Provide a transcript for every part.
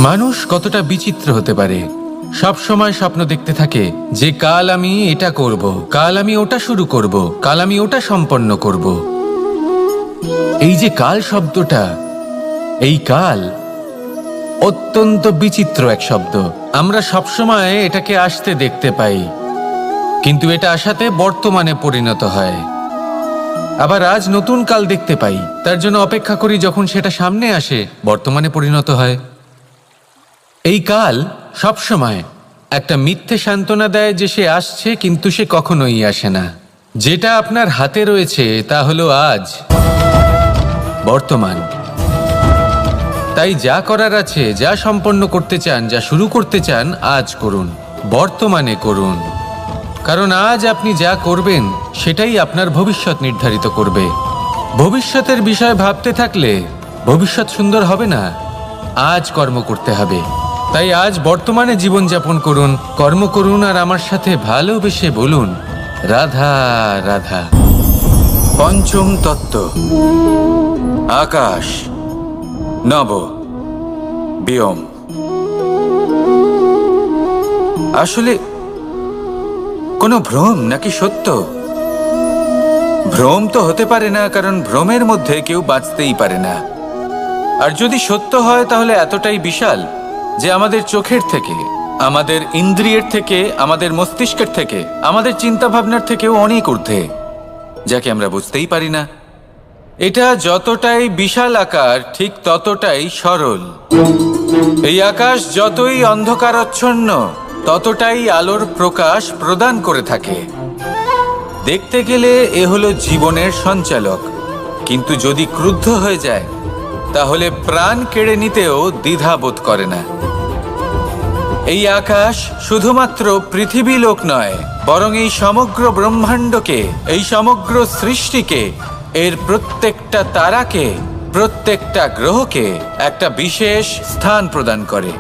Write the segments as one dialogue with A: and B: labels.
A: মানুষ কতটা বিচিত্র হতে পারে। সব সময় স্বপ্ন দেখতে থাকে যে কাল আমি এটা করব, কাল আমি ওটা শুরু করব, কাল আমি ওটা সম্পন্ন করব। এই যে কাল শব্দটা, এই কাল অত্যন্ত বিচিত্র এক শব্দ। আমরা সবসময় এটাকে আসতে দেখতে পাই, কিন্তু এটা আসাতে বর্তমানে পরিণত হয়। আবার আজ নতুন কাল দেখতে পাই, তার জন্য অপেক্ষা করি যখন সেটা সামনে আসে, বর্তমানে পরিণত হয়। এই কাল সবসময় একটা মিথ্যে সান্ত্বনা দেয় যে সে আসছে, কিন্তু সে কখনোই আসে না। যেটা আপনার হাতে রয়েছে তা হলো আজ, বর্তমান। তাই যা করার আছে, যা সম্পন্ন করতে চান, যা শুরু করতে চান, আজ করুন, বর্তমানে করুন। কারণ আজ আপনি যা করবেন সেটাই আপনার ভবিষ্যৎ নির্ধারিত করবে। ভবিষ্যতের বিষয়ে ভাবতে থাকলে ভবিষ্যৎ সুন্দর হবে না। আজ কর্ম করতে হবে। তাই আজ বর্তমানে জীবনযাপন করুন, কর্ম করুন, আর আমার সাথে ভালোবেসে বলুন রাধা রাধা। পঞ্চম তত্ত্ব, আকাশ, নব, ব্যোম। আসলে কোনো ভ্রম নাকি সত্য? ভ্রম তো হতে পারে না, কারণ ভ্রমের মধ্যে কেউ বাঁচতেই পারে না। আর যদি সত্য হয় তাহলে এতটাই বিশাল যে আমাদের চোখের থেকে, আমাদের ইন্দ্রিয়ের থেকে, আমাদের মস্তিষ্কের থেকে, আমাদের চিন্তা ভাবনার থেকেও অনেক ঊর্ধ্বে, যাকে আমরা বুঝতেই পারি না। এটা যতটাই বিশাল আকার, ঠিক ততটাই সরল। এই আকাশ যতই অন্ধকারাচ্ছন্ন, ততটাই আলোর প্রকাশ প্রদান করে থাকে। দেখতে গেলে এ হলো জীবনের সঞ্চালক, কিন্তু যদি ক্রুদ্ধ হয়ে যায় তাহলে প্রাণ কেড়ে নিতেও দ্বিধা বোধ করে না। এই আকাশ শুধুমাত্র পৃথিবী লোক নয়, বরং এই সমগ্র ব্রহ্মাণ্ডকে, এই সমগ্র সৃষ্টিকে, এর প্রত্যেকটা তারাকে, প্রত্যেকটা গ্রহকে একটা বিশেষ স্থান প্রদান করে।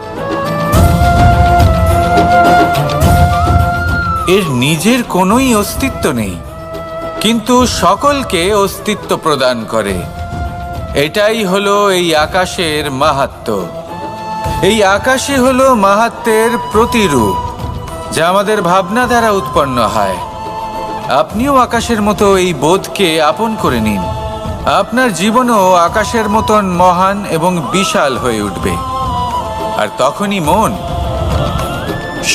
A: এর নিজের কোনোই অস্তিত্ব নেই, কিন্তু সকলকে অস্তিত্ব প্রদান করে। এটাই হলো এই আকাশের মাহাত্ম্য। এই আকাশই হলো মাহাত্ম্যের প্রতিরূপ, যা আমাদের ভাবনা দ্বারা উৎপন্ন হয়। আপনিও আকাশের মতো এই বোধকে আপন করে নিন। আপনার জীবনও আকাশের মতন মহান এবং বিশাল হয়ে উঠবে। আর তখনই মন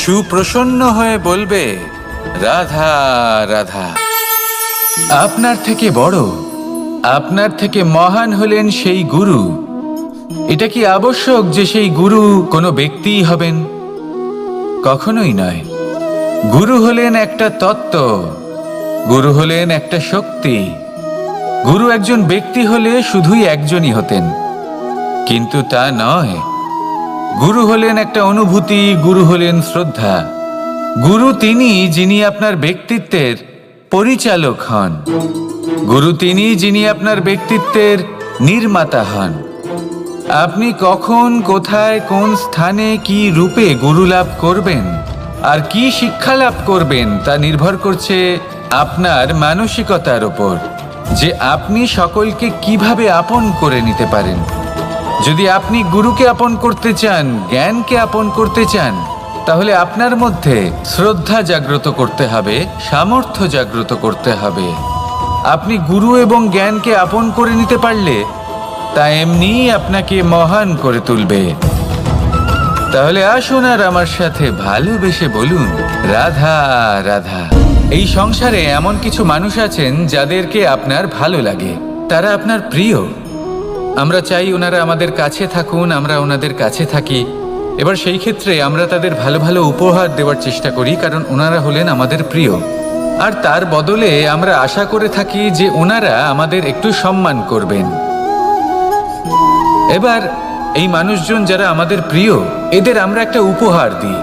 A: সুপ্রসন্ন হয়ে বলবে রাধা রাধা। আপনার থেকে বড়, আপনার থেকে মহান হলেন সেই গুরু। এটা কি আবশ্যক যে সেই গুরু কোনো ব্যক্তিই হবেন? কখনোই নয়। গুরু হলেন একটা তত্ত্ব, গুরু হলেন একটা শক্তি। গুরু একজন ব্যক্তি হলে শুধুই একজনই হতেন, কিন্তু তা নয়। গুরু হলেন একটা অনুভূতি, গুরু হলেন শ্রদ্ধা। গুরু তিনি যিনি আপনার ব্যক্তিত্বের পরিচালক হন। গুরু তিনি যিনি আপনার ব্যক্তিত্বের নির্মাতা হন। আপনি কখন, কোথায়, কোন স্থানে, কি রূপে গুরু লাভ করবেন আর কি শিক্ষা লাভ করবেন তা নির্ভর করছে আপনার মানসিকতার উপর, যে আপনি সকলকে কিভাবে আপন করে নিতে পারেন। যদি আপনি গুরুকে আপন করতে চান, জ্ঞানকে আপন করতে চান, তাহলে আপনার মধ্যে শ্রদ্ধা জাগ্রত করতে হবে, সামর্থ্য জাগ্রত করতে হবে। আপনি গুরু এবং জ্ঞানকে আপন করে নিতে পারলে তা এমনিই আপনাকে মহান করে তুলবে। তাহলে আসুন আর আমার সাথে ভালোবেসে বলুন রাধা রাধা। এই সংসারে এমন কিছু মানুষ আছেন যাদেরকে আপনার ভালো লাগে, তারা আপনার প্রিয়। আমরা চাই ওনারা আমাদের কাছে থাকুন, আমরা ওনাদের কাছে থাকি। এবার সেই ক্ষেত্রে আমরা তাদের ভালো ভালো উপহার দেওয়ার চেষ্টা করি, কারণ ওনারা হলেন আমাদের প্রিয়। আর তার বদলে আমরা আশা করে থাকি যে ওনারা আমাদের একটু সম্মান করবেন। এবার এই মানুষজন যারা আমাদের প্রিয়, এদের আমরা একটা উপহার দিই।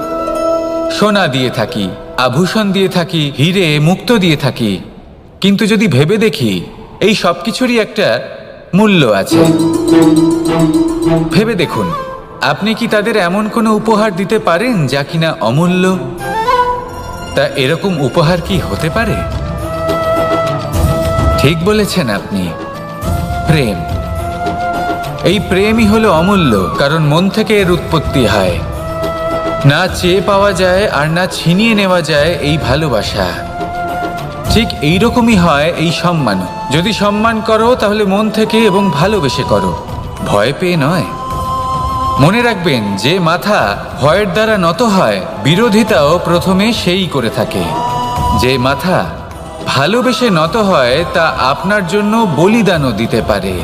A: সোনা দিয়ে থাকি, আভূষণ দিয়ে থাকি, হিরে মুক্তো দিয়ে থাকি। কিন্তু যদি ভেবে দেখি, এই সব কিছুরই একটা মূল্য আছে। ভেবে দেখুন, আপনি কি তাদের এমন কোনো উপহার দিতে পারেন যা কিনা অমূল্য? তা এরকম উপহার কি হতে পারে? ঠিক বলেছেন আপনি, প্রেম। এই প্রেমই হলো অমূল্য, কারণ মন থেকে এর উৎপত্তি হয়। না চেয়ে পাওয়া যায় আর না ছিনিয়ে নেওয়া যায় এই ভালোবাসা। ঠিক এইরকমই হয় এই সম্মান। যদি সম্মান করো তাহলে মন থেকে এবং ভালোবেসে করো, ভয় পেয়ে নয়। মনে রাখবেন, যে মাথা ভয়ের দ্বারা নত হয়, বিরোধিতাও প্রথমে সেই করে থাকে। যে মাথা ভালোবেসে নত হয় তা আপনার জন্য বলিদানও দিতে পারে।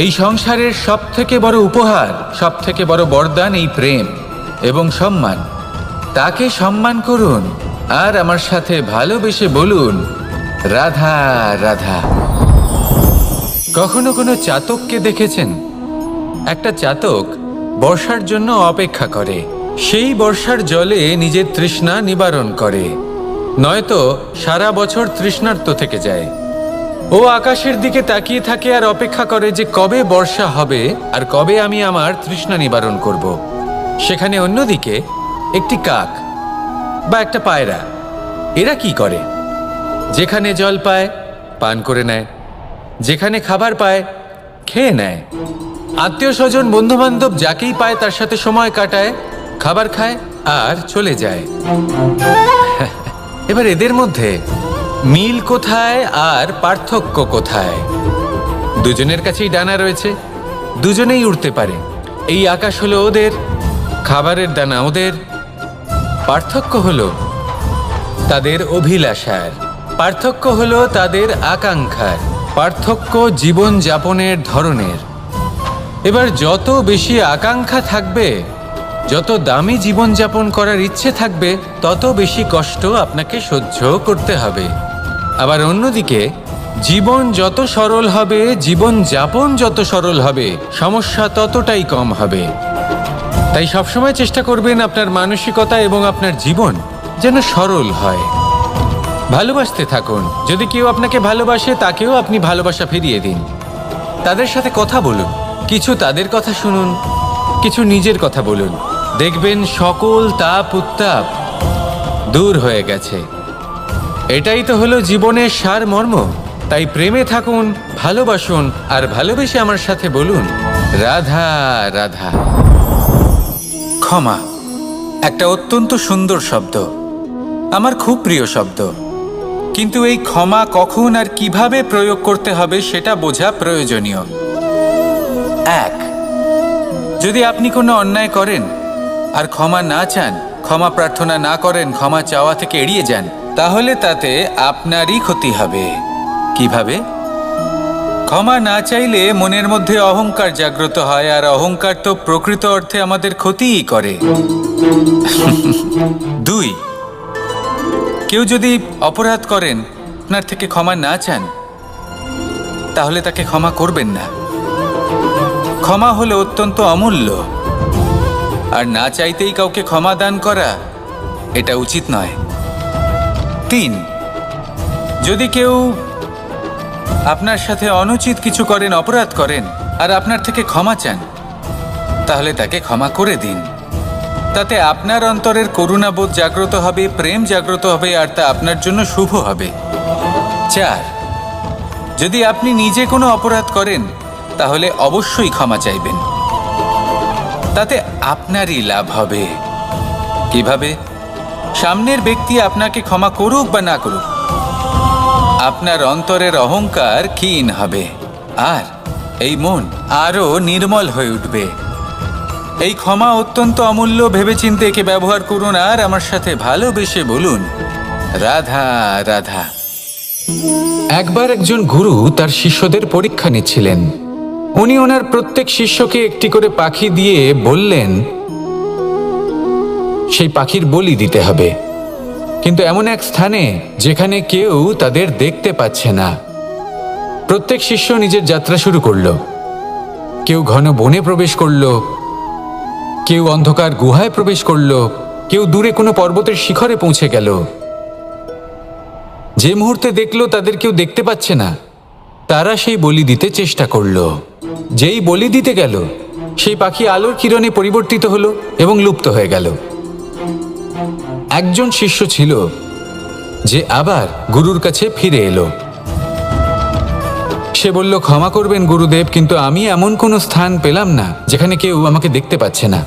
A: এই সংসারের সব থেকে বড় উপহার, সব থেকে বড় বরদান এই প্রেম এবং সম্মান। তাকে সম্মান করুন আর আমার সাথে ভালোবেসে বলুন, রাধা রাধা। কখনো কোনো চাতককে দেখেছেন? একটা চাতক বর্ষার জন্য অপেক্ষা করে, সেই বর্ষার জলে নিজের তৃষ্ণা নিবারণ করে, নয়তো সারা বছর তৃষ্ণার্ত থেকে যায়। ও আকাশের দিকে তাকিয়ে থাকে আর অপেক্ষা করে যে কবে বর্ষা হবে আর কবে আমি আমার তৃষ্ণা নিবারণ করব। সেখানে অন্যদিকে একটি কাক বা একটা পায়রা, এরা কি করে? যেখানে জল পায় পান করে নেয়, যেখানে খাবার পায় খেয়ে নেয়, আত্মীয় স্বজন বন্ধুবান্ধব যাকেই পায় তার সাথে সময় কাটায়, খাবার খায় আর চলে যায়। এবার এদের মধ্যে মিল কোথায় আর পার্থক্য কোথায়? দুজনের কাছেই ডানা রয়েছে, দুজনেই উড়তে পারে। এই আকাশ হলো ওদের, খাবারের দানা ওদের। পার্থক্য হলো তাদের অভিলাষার, পার্থক্য হলো তাদের আকাঙ্ক্ষার, পার্থক্য জীবন যাপনের ধরনের। এবার যত বেশি আকাঙ্ক্ষা থাকবে, যত দামি জীবনযাপন করার ইচ্ছে থাকবে, তত বেশি কষ্ট আপনাকে সহ্য করতে হবে। আবার অন্যদিকে জীবন যত সরল হবে, জীবনযাপন যত সরল হবে, সমস্যা ততটাই কম হবে। তাই সবসময় চেষ্টা করবেন আপনার মানসিকতা এবং আপনার জীবন যেন সরল হয়। ভালোবাসতে থাকুন। যদি কেউ আপনাকে ভালোবাসে, তাকেও আপনি ভালোবাসা ফিরিয়ে দিন। তাদের সাথে কথা বলুন, কিছু তাদের কথা শুনুন, কিছু নিজের কথা বলুন। দেখবেন সকল তাপ উত্তাপ দূর হয়ে গেছে। এটাই তো হলো জীবনের সারমর্ম। তাই প্রেমে থাকুন, ভালোবাসুন, আর ভালোবেসে আমার সাথে বলুন, রাধা রাধা। ক্ষমা একটা অত্যন্ত সুন্দর শব্দ, আমার খুব প্রিয় শব্দ। কিন্তু এই ক্ষমা কখন আর কিভাবে প্রয়োগ করতে হবে সেটা বোঝা প্রয়োজনীয়। এক, যদি আপনি কোনো অন্যায় করেন আর ক্ষমা না চান, ক্ষমা প্রার্থনা না করেন, ক্ষমা চাওয়া থেকে এড়িয়ে যান, তাহলে তাতে আপনারই ক্ষতি হবে। কিভাবে? ক্ষমা না চাইলে মনের মধ্যে অহংকার জাগ্রত হয়, আর অহংকার তো প্রকৃত অর্থে আমাদের ক্ষতিই করে। দুই, কেউ যদি অপরাধ করেন, আপনার থেকে ক্ষমা না চান, তাহলে তাকে ক্ষমা করবেন না। ক্ষমা হলো অত্যন্ত অমূল্য, আর না চাইতেই কাউকে ক্ষমা দান করা এটা উচিত নয়। তিন, যদি কেউ আপনার সাথে অনুচিত কিছু করেন, অপরাধ করেন, আর আপনার থেকে ক্ষমা চান, তাহলে তাকে ক্ষমা করে দিন। তাতে আপনার অন্তরের করুণাবোধ জাগ্রত হবে, প্রেম জাগ্রত হবে, আর তা আপনার জন্য শুভ হবে। চার, যদি আপনি নিজে কোনো অপরাধ করেন, তাহলে অবশ্যই ক্ষমা চাইবেন। তাতে আপনারই লাভ হবে। কিভাবে? সামনের ব্যক্তি আপনাকে ক্ষমা করুক বা না করুক, আপনার অন্তরের অহংকার ক্ষীণ হবে, আর এই মন আরো নির্মল হয়ে উঠবে। এই ক্ষমা অত্যন্ত অমূল্য। ভেবেচিন্তে একে ব্যবহার করুন আর আমার সাথে ভালোবেসে বলুন, রাধা রাধা। একবার একজন গুরু তার শিষ্যদের পরীক্ষা নিচ্ছিলেন। উনি ওনার প্রত্যেক শিষ্যকে একটি করে পাখি দিয়ে বললেন সেই পাখির বলি দিতে হবে, কিন্তু এমন এক স্থানে যেখানে কেউ তাদের দেখতে পাচ্ছে না। প্রত্যেক শিষ্য নিজের যাত্রা শুরু করল। কেউ ঘন বনে প্রবেশ করল, কেউ অন্ধকার গুহায় প্রবেশ করল, কেউ দূরে কোনো পর্বতের শিখরে পৌঁছে গেল। যে মুহূর্তে দেখলো তাদের কেউ দেখতে পাচ্ছে না, তারা সেই বলি দিতে চেষ্টা করল। যেই বলি দিতে গেল, সেই পাখি আলোর কিরণে পরিবর্তিত হলো এবং লুপ্ত হয়ে গেল। একজন শিষ্য ছিল যে আবার গুরুর কাছে ফিরে এলো। সে বলল, ক্ষমা করবেন গুরুদেব, কিন্তু আমি এমন কোনো স্থান পেলাম না যেখানে কেউ আমাকে দেখতে পাচ্ছে না।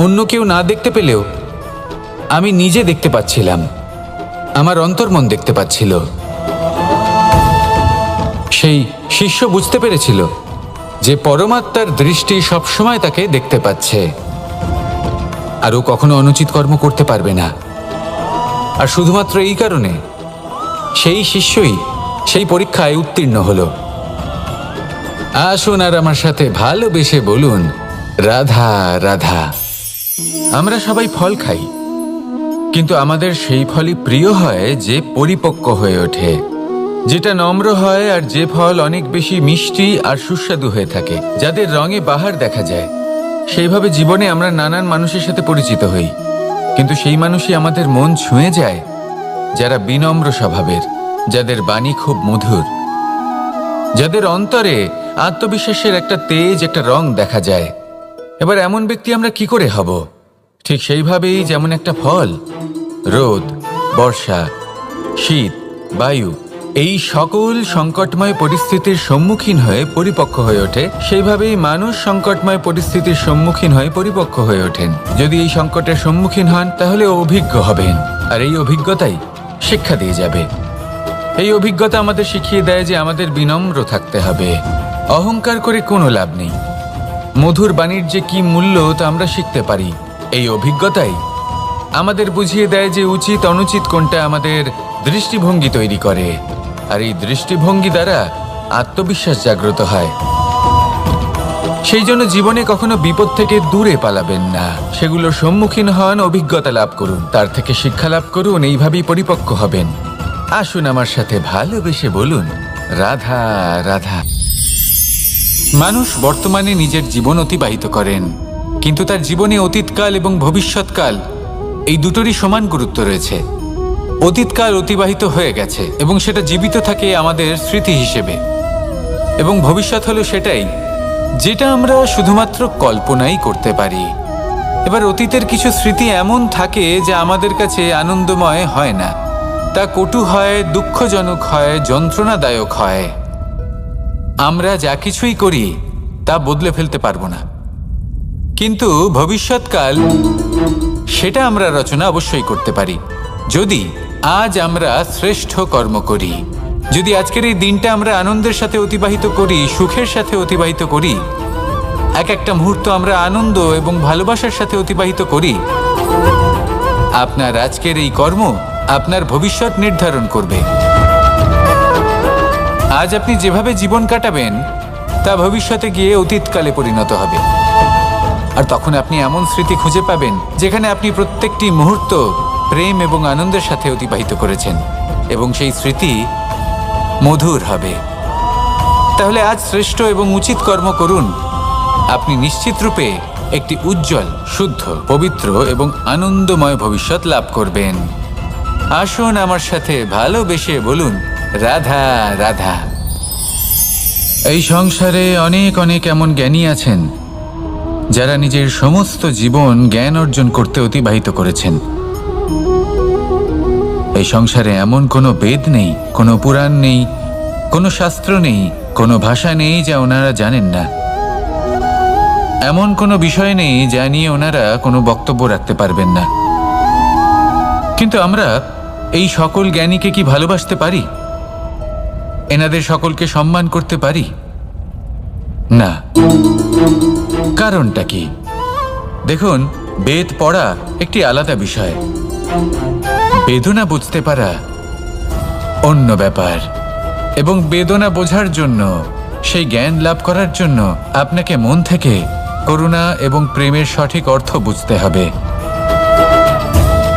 A: অন্য কেউ না দেখতে পেলেও আমি নিজে দেখতে পাচ্ছিলাম, আমার অন্তর্মন দেখতে পাচ্ছিল। সেই শিষ্য বুঝতে পেরেছিল যে পরমাত্মার দৃষ্টি সবসময় তাকে দেখতে পাচ্ছে, আর ও কখনো অনুচিত কর্ম করতে পারবে না। আর শুধুমাত্র এই কারণে সেই শিষ্যই সেই পরীক্ষায় উত্তীর্ণ হলো। আসুন আর আমার সাথে ভালোবেসে বলুন, রাধা রাধা। আমরা সবাই ফল খাই, কিন্তু আমাদের সেই ফলই প্রিয় হয় যে পরিপক্ক হয়ে ওঠে, যেটা নম্র হয়, আর যে ফল অনেক বেশি মিষ্টি আর সুস্বাদু হয়ে থাকে, যাদের রঙে বাহার দেখা যায়। সেইভাবে জীবনে আমরা নানান মানুষের সাথে পরিচিত হই, কিন্তু সেই মানুষই আমাদের মন ছুঁয়ে যায় যারা বিনম্র স্বভাবের, যাদের বাণী খুব মধুর, যাদের অন্তরে আত্মবিশ্বাসের একটা তেজ, একটা রং দেখা যায়। এবার এমন ব্যক্তি আমরা কি করে হব? ঠিক সেইভাবেই যেমন একটা ফল রোদ, বর্ষা, শীত, বায়ু এই সকল সংকটময় পরিস্থিতির সম্মুখীন হয়ে পরিপক্ক হয়ে ওঠে, সেইভাবেই মানুষ সংকটময় পরিস্থিতির সম্মুখীন হয়ে পরিপক্ক হয়ে ওঠেন। যদি এই সংকটের সম্মুখীন হন তাহলে অভিজ্ঞ হবেন, আর এই অভিজ্ঞতাই শিক্ষা দিয়ে যাবে। এই অভিজ্ঞতা আমাদের শিখিয়ে দেয় যে আমাদের বিনম্র থাকতে হবে, অহংকার করে কোনো লাভ নেই। মধুর বাণীর যে কি মূল্য তা আমরা শিখতে পারি। এই অভিজ্ঞতাই আমাদের বুঝিয়ে দেয় যে উচিত অনুচিত কোনটা, আমাদের দৃষ্টিভঙ্গি তৈরি করে, আর এই দৃষ্টিভঙ্গি দ্বারা আত্মবিশ্বাস জাগ্রত হয়। সেই জন্য জীবনে কখনো বিপদ থেকে দূরে পালাবেন না, সেগুলোর সম্মুখীন হন, অভিজ্ঞতা লাভ করুন, তার থেকে শিক্ষা লাভ করুন, এইভাবেই পরিপক্ক হবেন। আসুন আমার সাথে ভালোবেসে বলুন, রাধা রাধা। মানুষ বর্তমানে নিজের জীবন অতিবাহিত করেন, কিন্তু তার জীবনে অতীতকাল এবং ভবিষ্যৎকাল এই দুটোরই সমান গুরুত্ব রয়েছে। অতীতকাল অতিবাহিত হয়ে গেছে এবং সেটা জীবিত থাকে আমাদের স্মৃতি হিসেবে, এবং ভবিষ্যৎ হলো সেটাই যেটা আমরা শুধুমাত্র কল্পনাই করতে পারি। এবার অতীতের কিছু স্মৃতি এমন থাকে যা আমাদের কাছে আনন্দময় হয় না, তা কটু হয়, দুঃখজনক হয়, যন্ত্রণাদায়ক হয়। আমরা যা কিছুই করি তা বদলে ফেলতে পারবো না, কিন্তু ভবিষ্যৎকাল সেটা আমরা রচনা অবশ্যই করতে পারি, যদি আজ আমরা শ্রেষ্ঠ কর্ম করি। যদি আজকের এই দিনটা আমরা আনন্দের সাথে অতিবাহিত করি, সুখের সাথে অতিবাহিত করি, এক একটা মুহূর্ত আমরা আনন্দ এবং ভালোবাসার সাথে অতিবাহিত করি, আপনার আজকের এই কর্ম আপনার ভবিষ্যৎ নির্ধারণ করবে। আজ আপনি যেভাবে জীবন কাটাবেন তা ভবিষ্যতে গিয়ে অতীতকালে পরিণত হবে, আর তখন আপনি এমন স্মৃতি খুঁজে পাবেন যেখানে আপনি প্রত্যেকটি মুহূর্ত প্রেম এবং আনন্দের সাথে অতিবাহিত করেছেন, এবং সেই স্মৃতি মধুর হবে। তাহলে আজ শ্রেষ্ঠ এবং উচিত কর্ম করুন, আপনি নিশ্চিত রূপে একটি উজ্জ্বল, শুদ্ধ, পবিত্র এবং আনন্দময় ভবিষ্যৎ লাভ করবেন। আসুন আমার সাথে ভালোবেসে বলুন, রাধা রাধা। এই সংসারে অনেক অনেক এমন জ্ঞানী আছেন যারা নিজের সমস্ত জীবন জ্ঞান অর্জন করতে অতিবাহিত করেছেন। এই সংসারে এমন কোনো বেদ নেই, কোনো পুরাণ নেই, কোনো শাস্ত্র নেই, কোনো ভাষা নেই যা ওনারা জানেন না। এমন কোনো বিষয় নেই যা নিয়ে ওনারা কোনো বক্তব্য রাখতে পারবেন না। কিন্তু আমরা এই সকল জ্ঞানীকে কি ভালোবাসতে পারি? এনাদের সকলকে সম্মান করতে পারি না। কারণটা কি? দেখুন, বেদ পড়া একটি আলাদা বিষয়, বেদনা বুঝতে পারা অন্য ব্যাপার। এবং বেদনা বোঝার জন্য, সেই জ্ঞান লাভ করার জন্য আপনাকে মন থেকে করুণা এবং প্রেমের সঠিক অর্থ বুঝতে হবে।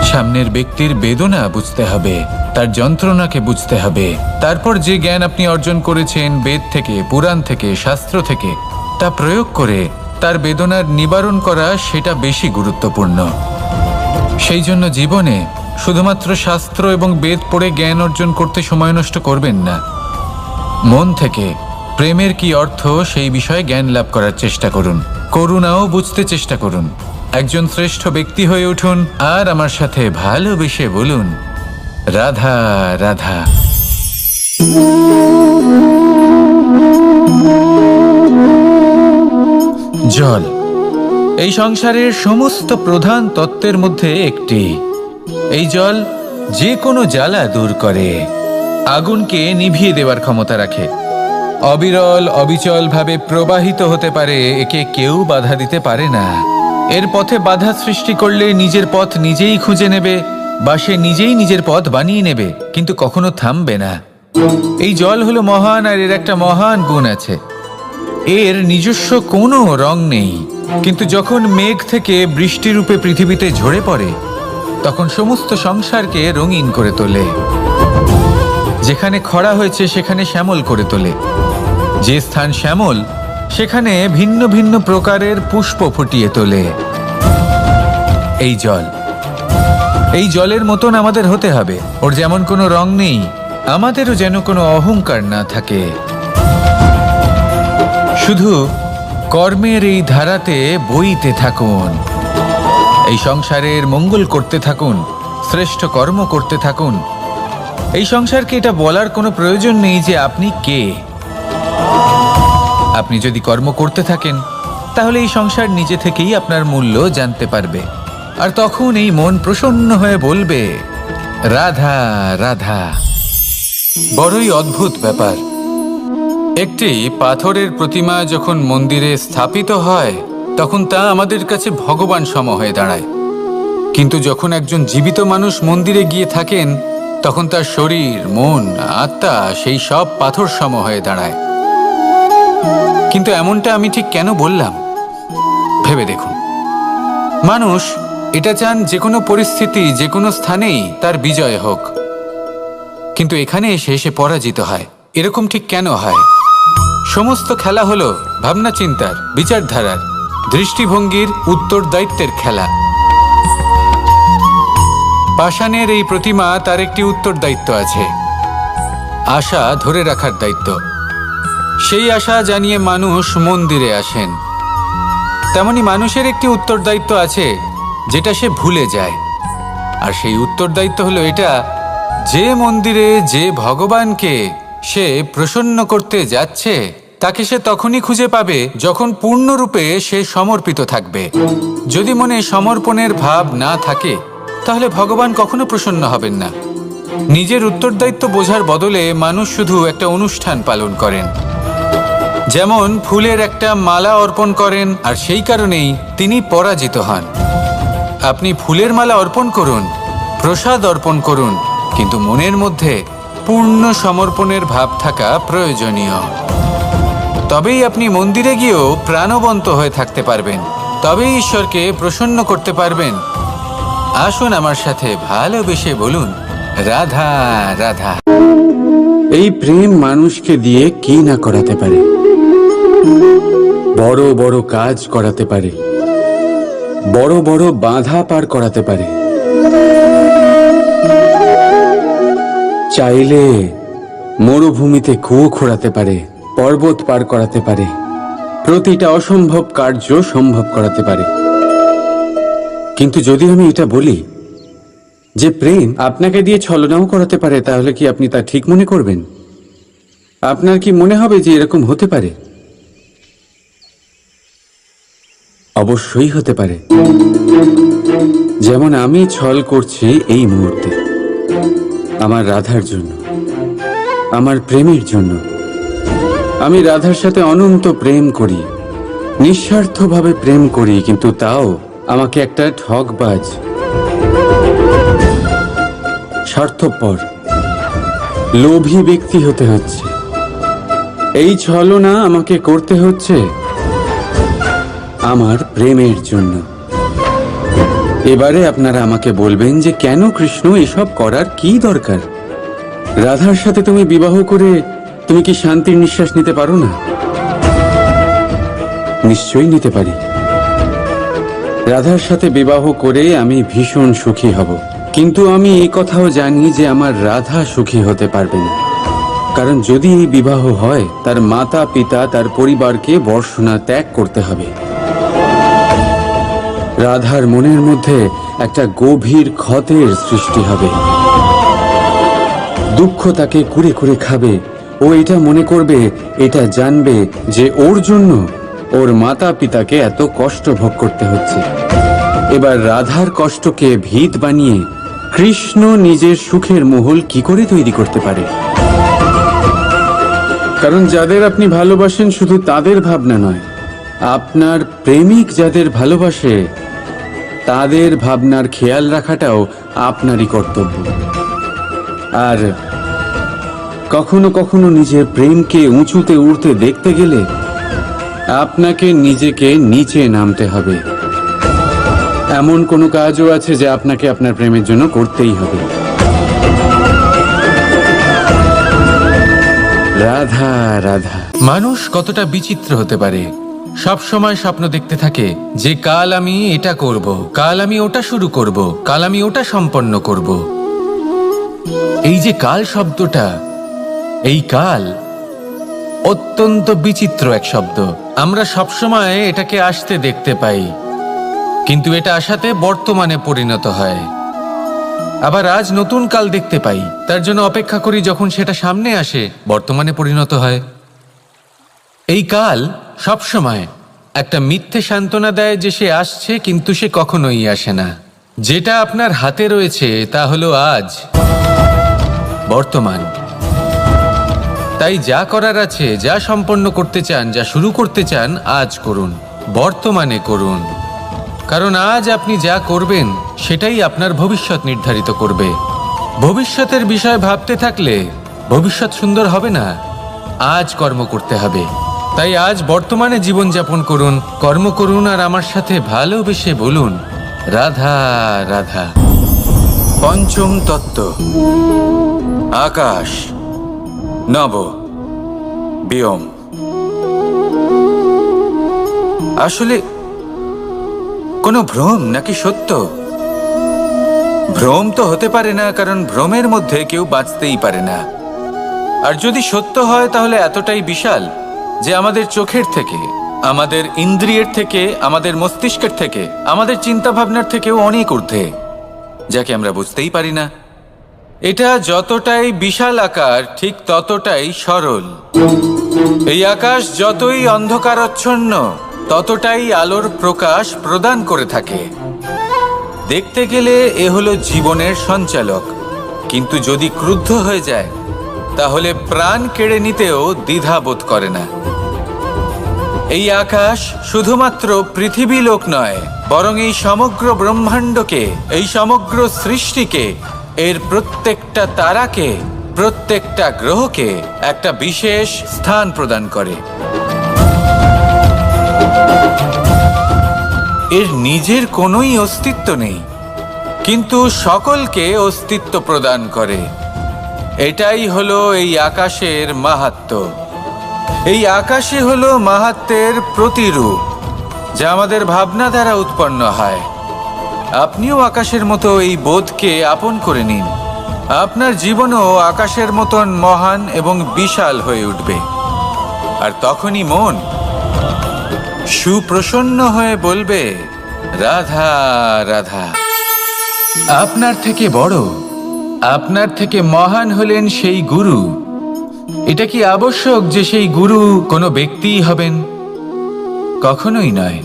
A: সামনের ব্যক্তির বেদনা বুঝতে হবে, তার যন্ত্রণাকে বুঝতে হবে। তারপর যে জ্ঞান আপনি অর্জন করেছেন বেদ থেকে, পুরাণ থেকে, শাস্ত্র থেকে, তা প্রয়োগ করে তার বেদনার নিবারণ করা, সেটা বেশি গুরুত্বপূর্ণ। সেই জন্য জীবনে শুধুমাত্র শাস্ত্র এবং বেদ পড়ে জ্ঞান অর্জন করতে সময় নষ্ট করবেন না। মন থেকে প্রেমের কি অর্থ সেই বিষয়ে জ্ঞান লাভ করার চেষ্টা করুন, করুণাও বুঝতে চেষ্টা করুন। একজন শ্রেষ্ঠ ব্যক্তি হয়ে উঠুন, আর আমার সাথে ভালোবেসে বলুন, রাধা রাধা। জল এই সংসারের সমস্ত প্রধান তত্ত্বের মধ্যে একটি। এই জল যে কোনো জ্বালা দূর করে, আগুনকে নিভিয়ে দেওয়ার ক্ষমতা রাখে, অবিরল অবিচল ভাবে প্রবাহিত হতে পারে, একে কেউ বাধা দিতে পারে না। এর পথে বাধা সৃষ্টি করলে নিজের পথ নিজেই খুঁজে নেবে বা সে নিজেই নিজের পথ বানিয়ে নেবে, কিন্তু কখনো থামবে না। এই জল হলো মহান, আর এর একটা মহান গুণ আছে, এর নিজস্ব কোনো রং নেই, কিন্তু যখন মেঘ থেকে বৃষ্টিরূপে পৃথিবীতে ঝরে পড়ে তখন সমস্ত সংসারকে রঙিন করে তোলে। যেখানে খরা হয়েছে সেখানে শ্যামল করে তোলে, যে স্থান শ্যামল সেখানে ভিন্ন ভিন্ন প্রকারের পুষ্প ফুটিয়ে তোলে। এই জলের মতন আমাদের হতে হবে। ওর যেমন কোনো রং নেই, আমাদেরও যেন কোনো অহংকার না থাকে। শুধু কর্মের এই ধারাতে বইতে থাকুন, এই সংসারের মঙ্গল করতে থাকুন, শ্রেষ্ঠ কর্ম করতে থাকুন। এই সংসারকে এটা বলার কোনো প্রয়োজন নেই যে আপনি কে। আপনি যদি কর্ম করতে থাকেন তাহলে এই সংসার নিজে থেকেই আপনার মূল্য জানতে পারবে, আর তখন এই মন প্রসন্ন হয়ে বলবে, রাধা রাধা। বড়ই অদ্ভুত ব্যাপার, একটি পাথরের প্রতিমা যখন মন্দিরে স্থাপিত হয় তখন তা আমাদের কাছে ভগবান সম হয়ে দাঁড়ায়, কিন্তু যখন একজন জীবিত মানুষ মন্দিরে গিয়ে থাকেন তখন তার শরীর, মন, আত্মা সেই সব পাথর সম হয়ে দাঁড়ায়। কিন্তু এমনটা আমি ঠিক কেন বললাম ভেবে দেখুন। মানুষ এটা চান যে কোনো পরিস্থিতি, যে কোনো স্থানেই তার বিজয় হোক, কিন্তু এখানে এসে সে পরাজিত হয়। এরকম ঠিক কেন হয়? সমস্ত খেলা হলো ভাবনা চিন্তার, বিচারধারার, দৃষ্টিভঙ্গির, উত্তরদায়িত্বের খেলা। পাষাণের এই প্রতিমা, তার একটি উত্তরদায়িত্ব আছে, আশা ধরে রাখার দায়িত্ব। সেই আশা জানিয়ে মানুষ মন্দিরে আসেন। তেমনি মানুষের একটি উত্তরদায়িত্ব আছে যেটা সে ভুলে যায়, আর সেই উত্তরদায়িত্ব হলো এটা, যে মন্দিরে যে ভগবানকে সে প্রসন্ন করতে যাচ্ছে তাকে সে তখনই খুঁজে পাবে যখন পূর্ণরূপে সে সমর্পিত থাকবে। যদি মনে সমর্পণের ভাব না থাকে তাহলে ভগবান কখনো প্রসন্ন হবেন না। নিজের উত্তরদায়িত্ব বোঝার বদলে মানুষ শুধু একটা অনুষ্ঠান পালন করেন, যেমন ফুলের একটা মালা অর্পণ করেন, আর সেই কারণেই তিনি পরাজিত হন। আপনি ফুলের মালা অর্পণ করুন, প্রসাদ অর্পণ করুন, কিন্তু মনের মধ্যে পূর্ণ সমর্পণের ভাব থাকা প্রয়োজনীয়। তবেই আপনি মন্দিরে গিয়েও প্রাণবন্ত হয়ে থাকতে পারবেন, তবেই ঈশ্বরকে প্রসন্ন করতে পারবেন। আসুন আমার সাথে ভালোবেসে বলুন, রাধা রাধা।
B: এই প্রেম মানুষকে দিয়ে কি না করাতে পারে, বড় বড় কাজ করাতে পারে, বড় বড় বাধা পার করাতে পারে। চাইলে মরুভূমিতে কুয়ো খোঁড়াতে পারে, পর্বত পার করাতে পারে, প্রতিটা অসম্ভব কার্য সম্ভব করাতে পারে। কিন্তু যদি আমি এটা বলি যে প্রেম আপনাকে দিয়ে ছলনাও করাতে পারে, তাহলে কি আপনি তা ঠিক মনে করবেন? আপনার কি মনে হবে যে এরকম হতে পারে? অবশ্যই হতে পারে। যেমন আমি ছল করছি এই মুহূর্তে আমার রাধার জন্য, আমার প্রেমের জন্য। আমি রাধার সাথে অনন্ত প্রেম করি, নিঃস্বার্থভাবে প্রেম করি, কিন্তু তাও আমাকে একটা ঠকবাজ, স্বার্থপর, লোভী ব্যক্তি হতে হচ্ছে। এই ছলনা আমাকে করতে হচ্ছে আমার প্রেমের জন্য। এবারে আপনারা আমাকে বলবেন যে কেন কৃষ্ণ এসব করার কি দরকার? রাধার সাথে তুমি বিবাহ করে তুমি কি শান্তির নিঃশ্বাস নিতে পারো না? নিশ্চয়ই নিতে পারি। রাধার সাথে বিবাহ করে আমি ভীষণ সুখী হব, কিন্তু আমি এই কথাও জানি যে আমার রাধা সুখী হতে পারবে না। কারণ যদি এই বিবাহ হয়, তার মাতা পিতা, তার পরিবারকে বর্ষণা ত্যাগ করতে হবে। রাধার মনের মধ্যে একটা গভীর ক্ষতের সৃষ্টি হবে। দুঃখ তাকে কুরে কুরে খাবে। ও এটা মনে করবে, এটা জানবে যে ওর জন্য ওর মাতা পিতাকে এত কষ্ট ভোগ করতে হচ্ছে। এবার রাধার কষ্টকে ভিত বানিয়ে কৃষ্ণ নিজের সুখের মহল কি করে তৈরি করতে পারে? কারণ যাদের আপনি ভালোবাসেন শুধু তাদের ভাবনা নয়, আপনার প্রেমিক যাদের ভালোবাসে তাদের ভাবনার খেয়াল রাখাটাও আপনারই কর্তব্য। আর কখনো কখনো নিজের প্রেমকে উঁচুতে উঠতে দেখতে গেলে আপনাকে নিজেকে নিচে নামতে হবে। এমন কোনো কাজও আছে যে আপনাকে আপনার প্রেমের জন্য করতেই হবে। রাধা রাধা।
A: মানুষ কতটা বিচিত্র হতে পারে। সব সময় স্বপ্ন দেখতে থাকে যে কাল আমি এটা করব, কাল আমি ওটা শুরু করব, কাল আমি ওটা সম্পন্ন করব। এই যে কাল শব্দটা, এই কাল অত্যন্ত বিচিত্র এক শব্দ। আমরা সবসময় এটাকে আসতে দেখতে পাই, কিন্তু এটা আসাতে বর্তমানে পরিণত হয়। আবার আজ নতুন কাল দেখতে পাই, তার জন্য অপেক্ষা করি যখন সেটা সামনে আসে বর্তমানে পরিণত হয়। এই কাল সবসময় একটা মিথ্যে সান্ত্বনা দেয় যে সে আসছে, কিন্তু সে কখনোই আসে না। যেটা আপনার হাতে রয়েছে তা হলো আজ, বর্তমান। তাই যা করার আছে, যা সম্পন্ন করতে চান, যা শুরু করতে চান, আজ করুন, বর্তমানে করুন। কারণ আজ আপনি যা করবেন সেটাই আপনার ভবিষ্যৎ নির্ধারিত করবে। ভবিষ্যতের বিষয় ভাবতে থাকলে ভবিষ্যৎ সুন্দর হবে না। আজ কর্ম করতে হবে। তাই আজ বর্তমানে জীবনযাপন করুন, কর্ম করুন, আর আমার সাথে ভালোবেসে বলুন রাধা রাধা। পঞ্চম তত্ত্ব, আকাশ, নব, ব্যোম। আসলে কোনো ভ্রম নাকি সত্য? ভ্রম তো হতে পারে না, কারণ ভ্রমের মধ্যে কেউ বাঁচতেই পারে না। আর যদি সত্য হয় তাহলে এতটাই বিশাল যে আমাদের চোখের থেকে, আমাদের ইন্দ্রিয়ের থেকে, আমাদের মস্তিষ্কের থেকে, আমাদের চিন্তা ভাবনার থেকেও অনেক ঊর্ধ্বে, যাকে আমরা বুঝতেই পারি না। এটা যতটাই বিশাল আকার ঠিক ততটাই সরল। এই আকাশ যতই অন্ধকারাচ্ছন্ন ততটাই আলোর প্রকাশ প্রদান করে থাকে। দেখতে গেলে এ হলো জীবনের সঞ্চালক, কিন্তু যদি ক্রুদ্ধ হয়ে যায় তাহলে প্রাণ কেড়ে নিতেও দ্বিধা বোধ করে না। এই আকাশ শুধুমাত্র পৃথিবী লোক নয়, বরং এই সমগ্র ব্রহ্মাণ্ডকে, এই সমগ্র সৃষ্টিকে, এর প্রত্যেকটা তারাকে, প্রত্যেকটা গ্রহকে একটা বিশেষ স্থান প্রদান করে। এর নিজের কোনোই অস্তিত্ব নেই, কিন্তু সকলকে অস্তিত্ব প্রদান করে। এটাই হলো এই আকাশের মাহাত্ম্য। এই আকাশই হলো মাহাত্ম্যের প্রতিরূপ, যা আমাদের ভাবনা দ্বারা উৎপন্ন হয়। আপনিও আকাশের মতো এই বোধকে আপন করে নিন। আপনার জীবনও আকাশের মতন মহান এবং বিশাল হয়ে উঠবে। আর তখনই মন সুপ্রসন্ন হয়ে বলবে রাধা রাধা। আপনার থেকে বড়, আপনার থেকে মহান হলেন সেই গুরু। এটা কি আবশ্যক যে সেই গুরু কোনো ব্যক্তিই হবেন? কখনোই নয়।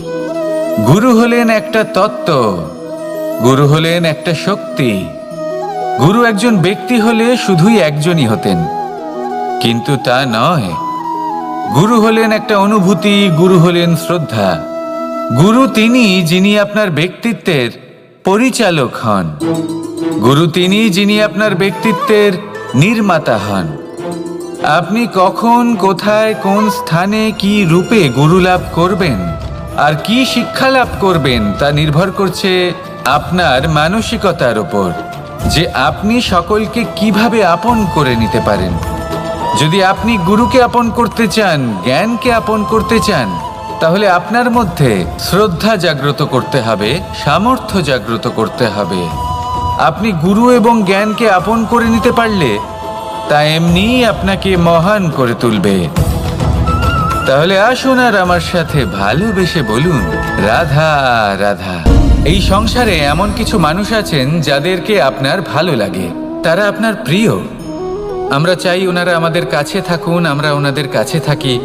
A: গুরু হলেন একটা তত্ত্ব, গুরু হলেন একটা শক্তি। গুরু একজন ব্যক্তি হলে শুধুই একজনই হতেন, কিন্তু তা নয়। গুরু হলেন একটা অনুভূতি, গুরু হলেন শ্রদ্ধা। গুরু তিনি যিনি আপনার ব্যক্তিত্বের পরিচালক হন। গুরু তিনি যিনি আপনার ব্যক্তিত্বের নির্মাতা হন। আপনি কখন, কোথায়, কোন স্থানে, কি রূপে গুরু লাভ করবেন আর কি শিক্ষা লাভ করবেন তা নির্ভর করছে আপনার মানসিকতার উপর, যে আপনি সকলকে কিভাবে আপন করে নিতে পারেন। যদি আপনি গুরুকে আপন করতে চান, জ্ঞানকে আপন করতে চান, তাহলে আপনার মধ্যে শ্রদ্ধা জাগ্রত করতে হবে, সামর্থ্য জাগ্রত করতে হবে। আপনি গুরু এবং জ্ঞানকে আপন করে নিতে পারলে তা এমনিই আপনাকে মহান করে তুলবে। তাহলে আসুন আর আমার সাথে ভালোবেসে বলুন রাধা রাধা। এই সংসারে এমন কিছু মানুষ আছেন যাদেরকে আপনার ভালো লাগে, তারা আপনার প্রিয়, আমরা চাই ওনারা আমাদের কাছে থাকুন, আমরা ওনাদের কাছে থাকি।